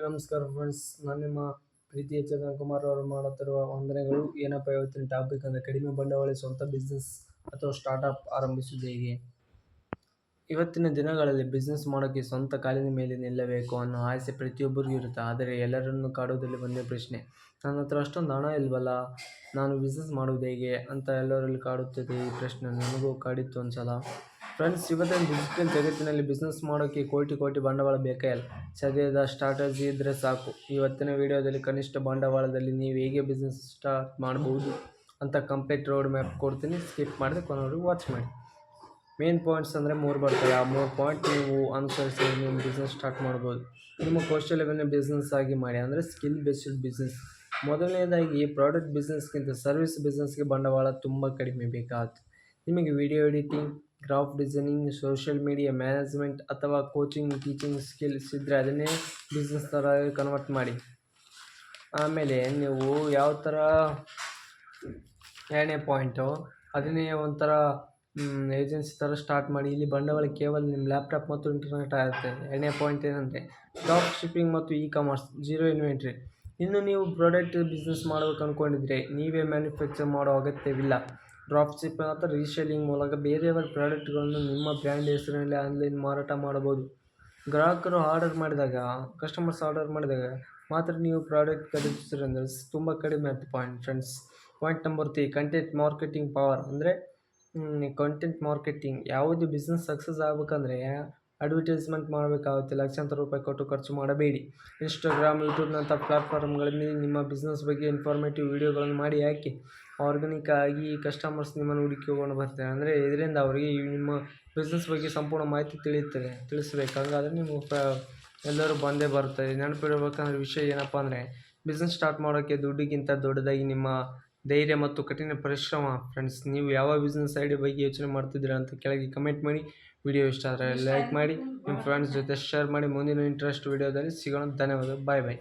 ನಮಸ್ಕಾರ ಫ್ರೆಂಡ್ಸ್, ನಾನು ನಿಮ್ಮ ಪ್ರೀತಿಯ ಚಂದನ್ ಕುಮಾರ್ ಅವರು ಮಾಡುತ್ತಿರುವ ವಂದನೆಗಳು. ಏನಪ್ಪ ಇವತ್ತಿನ ಟಾಪಿಕ್ ಅಂದರೆ ಕಡಿಮೆ ಬಂಡವಾಳ ಸ್ವಂತ ಬಿಸ್ನೆಸ್ ಅಥವಾ ಸ್ಟಾರ್ಟಪ್ ಆರಂಭಿಸುವುದು ಹೇಗೆ. ಇವತ್ತಿನ ದಿನಗಳಲ್ಲಿ ಬಿಸ್ನೆಸ್ ಮಾಡೋಕ್ಕೆ ಸ್ವಂತ ಕಾಲಿನ ಮೇಲೆ ನಿಲ್ಲಬೇಕು ಅನ್ನೋ ಆಸೆ ಪ್ರತಿಯೊಬ್ಬರಿಗೂ ಇರುತ್ತೆ. ಆದರೆ ಎಲ್ಲರನ್ನು ಕಾಡುವುದರಲ್ಲಿ ಒಂದೇ ಪ್ರಶ್ನೆ, ನನ್ನ ಹತ್ರ ಅಷ್ಟೊಂದು ಹಣ ಇಲ್ವಲ್ಲ, ನಾನು ಬಿಸ್ನೆಸ್ ಮಾಡೋದು ಹೇಗೆ ಅಂತ ಎಲ್ಲರಲ್ಲಿ ಕಾಡುತ್ತದೆ. ಈ ಪ್ರಶ್ನೆ ನನಗೂ ಕಾಡಿತ್ತು ಒಂದ್ಸಲ. ಫ್ರೆಂಡ್ಸ್, ಇವತ್ತಿನ ಡಿಜಿಟಲ್ ಜಗತ್ತಿನಲ್ಲಿ ಬಿಸ್ನೆಸ್ ಮಾಡೋಕ್ಕೆ ಕೋಟಿ ಬಂಡವಾಳ ಬೇಕೇ ಇಲ್ಲ. ಸದ್ಯದ ಸ್ಟ್ರಾಟಜಿ ಇದ್ದರೆ ಸಾಕು. ಇವತ್ತಿನ ವಿಡಿಯೋದಲ್ಲಿ ಕನಿಷ್ಠ ಬಂಡವಾಳದಲ್ಲಿ ನೀವು ಹೇಗೆ ಬಿಸ್ನೆಸ್ ಸ್ಟಾರ್ಟ್ ಮಾಡಬಹುದು ಅಂತ ಕಂಪ್ಲೀಟ್ ರೋಡ್ ಮ್ಯಾಪ್ ಕೊಡ್ತೀನಿ. ಸ್ಕಿಪ್ ಮಾಡಿದೆ ಕೊನೆವರೆಗೂ ವಾಚ್ ಮಾಡಿ. ಮೇನ್ ಪಾಯಿಂಟ್ಸ್ ಅಂದರೆ 3 ಬರ್ತವೆ. ಆ 3 ಪಾಯಿಂಟ್ ನೀವು ಅನುಸರಿಸಿ ನೀವು ಬಿಸ್ನೆಸ್ ಸ್ಟಾರ್ಟ್ ಮಾಡ್ಬೋದು. ನಿಮ್ಮ ಕೌಶಲ್ಯವನ್ನು ಬಿಸ್ನೆಸ್ ಆಗಿ ಮಾಡಿ, ಅಂದರೆ ಸ್ಕಿಲ್ ಬೇಸ್ಡ್ ಬಿಸ್ನೆಸ್. ಮೊದಲನೇದಾಗಿ, ಪ್ರಾಡಕ್ಟ್ ಬಿಸ್ನೆಸ್ಗಿಂತ ಸರ್ವಿಸ್ ಬಿಸ್ನೆಸ್ಗೆ ಬಂಡವಾಳ ತುಂಬ ಕಡಿಮೆ ಬೇಕಾಗುತ್ತೆ. ನಿಮಗೆ video editing, graph designing, social media management ಅಥವಾ ಕೋಚಿಂಗ್ ಟೀಚಿಂಗ್ ಸ್ಕಿಲ್ಸ್ ಇದ್ದರೆ ಅದನ್ನೇ ಬಿಸ್ನೆಸ್ ಥರ ಕನ್ವರ್ಟ್ ಮಾಡಿ. ಆಮೇಲೆ ನೀವು ಯಾವ ಥರ ಎರಡನೇ ಪಾಯಿಂಟು, ಅದನ್ನೇ ಒಂಥರ ಏಜೆನ್ಸಿ ಥರ ಸ್ಟಾರ್ಟ್ ಮಾಡಿ. ಇಲ್ಲಿ ಬಂಡವಾಳ ಕೇವಲ ನಿಮ್ಮ ಲ್ಯಾಪ್ಟಾಪ್ ಮತ್ತು ಇಂಟರ್ನೆಟ್ ಆಗುತ್ತೆ. ಎರಡನೇ ಪಾಯಿಂಟ್ ಏನಂದರೆ ಡ್ರಾಪ್ ಶಿಪ್ಪಿಂಗ್ ಮತ್ತು ಇ-ಕಾಮರ್ಸ್, ಜೀರೋ ಇನ್ವೆಂಟ್ರಿ. ಇನ್ನು ನೀವು ಪ್ರಾಡಕ್ಟ್ ಬಿಸ್ನೆಸ್ ಮಾಡಬೇಕು ಅಂದ್ಕೊಂಡಿದ್ರೆ ನೀವೇ ಮ್ಯಾನುಫ್ಯಾಕ್ಚರ್ ಮಾಡೋ ಅಗತ್ಯವಿಲ್ಲ. ಡ್ರಾಪ್ ಶಿಪ್ಪಿಂಗ್ ಅಥವಾ ರೀಸೇಲಿಂಗ್ ಮೂಲಕ ಬೇರೆಯವರ ಪ್ರಾಡಕ್ಟ್ಗಳನ್ನು ನಿಮ್ಮ ಬ್ರ್ಯಾಂಡ್ ಹೆಸರಿನಲ್ಲಿ ಆನ್ಲೈನ್ ಮಾರಾಟ ಮಾಡಬಹುದು. ಗ್ರಾಹಕರು ಕಸ್ಟಮರ್ಸ್ ಆರ್ಡರ್ ಮಾಡಿದಾಗ ಮಾತ್ರ ನೀವು ಪ್ರಾಡಕ್ಟ್ ಖರೀದಿಸಿದ್ರೆ ತುಂಬ ಕಡಿಮೆ ಆಯ್ತು friends. Point number 3, content marketing power. ಅಂದರೆ ಕಂಟೆಂಟ್ ಮಾರ್ಕೆಟಿಂಗ್. ಯಾವುದೇ ಬಿಸ್ನೆಸ್ ಸಕ್ಸಸ್ ಆಗಬೇಕಂದ್ರೆ ಅಡ್ವರ್ಟೈಸ್ಮೆಂಟ್ ಮಾಡಬೇಕಾಗುತ್ತೆ. ಲಕ್ಷಾಂತರ ರೂಪಾಯಿ ಕೊಟ್ಟು ಖರ್ಚು ಮಾಡಬೇಡಿ. ಇನ್ಸ್ಟಾಗ್ರಾಮ್, ಯೂಟ್ಯೂಬ್ನಂಥ ಪ್ಲಾಟ್ಫಾರ್ಮ್ಗಳಲ್ಲಿ ನಿಮ್ಮ ಬಿಸ್ನೆಸ್ ಬಗ್ಗೆ ಇನ್ಫಾರ್ಮೇಟಿವ್ ವಿಡಿಯೋಗಳನ್ನು ಮಾಡಿ ಹಾಕಿ. ಆರ್ಗಾನಿಕ್ ಆಗಿ ಕಸ್ಟಮರ್ಸ್ ನಿಮ್ಮನ್ನು ಹುಡುಕಿಕೊಂಡು ಬರ್ತಾರೆ. ಅಂದರೆ ಇದರಿಂದ ಅವರಿಗೆ ನಿಮ್ಮ ಬಿಸ್ನೆಸ್ ಬಗ್ಗೆ ಸಂಪೂರ್ಣ ಮಾಹಿತಿ ತಿಳಿಸ್ಬೇಕು. ಹಾಗಾದರೆ ನೀವು ಎಲ್ಲರೂ ಬಂದೇ ಬರ್ತಾರೆ. ನೆನಪಿಡಬೇಕಂದ್ರೆ ವಿಷಯ ಏನಪ್ಪ ಅಂದರೆ, ಬಿಸ್ನೆಸ್ ಸ್ಟಾರ್ಟ್ ಮಾಡೋಕ್ಕೆ ದುಡ್ಡಿಗಿಂತ ದೊಡ್ಡದಾಗಿ ನಿಮ್ಮ ಧೈರ್ಯ ಮತ್ತು ಕಠಿಣ ಪರಿಶ್ರಮ. ಫ್ರೆಂಡ್ಸ್, ನೀವು ಯಾವ ಬಿಸ್ನೆಸ್ ಐಡಿಯಾ ಬಗ್ಗೆ ಯೋಚನೆ ಮಾಡ್ತಿದ್ದೀರಾ ಅಂತ ಕೆಳಗೆ ಕಮೆಂಟ್ ಮಾಡಿ. ವಿಡಿಯೋ ಇಷ್ಟ ಆದರೆ ಲೈಕ್ ಮಾಡಿ, ನಿಮ್ಮ ಫ್ರೆಂಡ್ಸ್ ಜೊತೆ ಶೇರ್ ಮಾಡಿ. ಮುಂದಿನ ಇಂಟ್ರೆಸ್ಟ್ ವಿಡಿಯೋದಲ್ಲಿ ಸಿಗೋಣ. ಧನ್ಯವಾದ. ಬಾಯ್.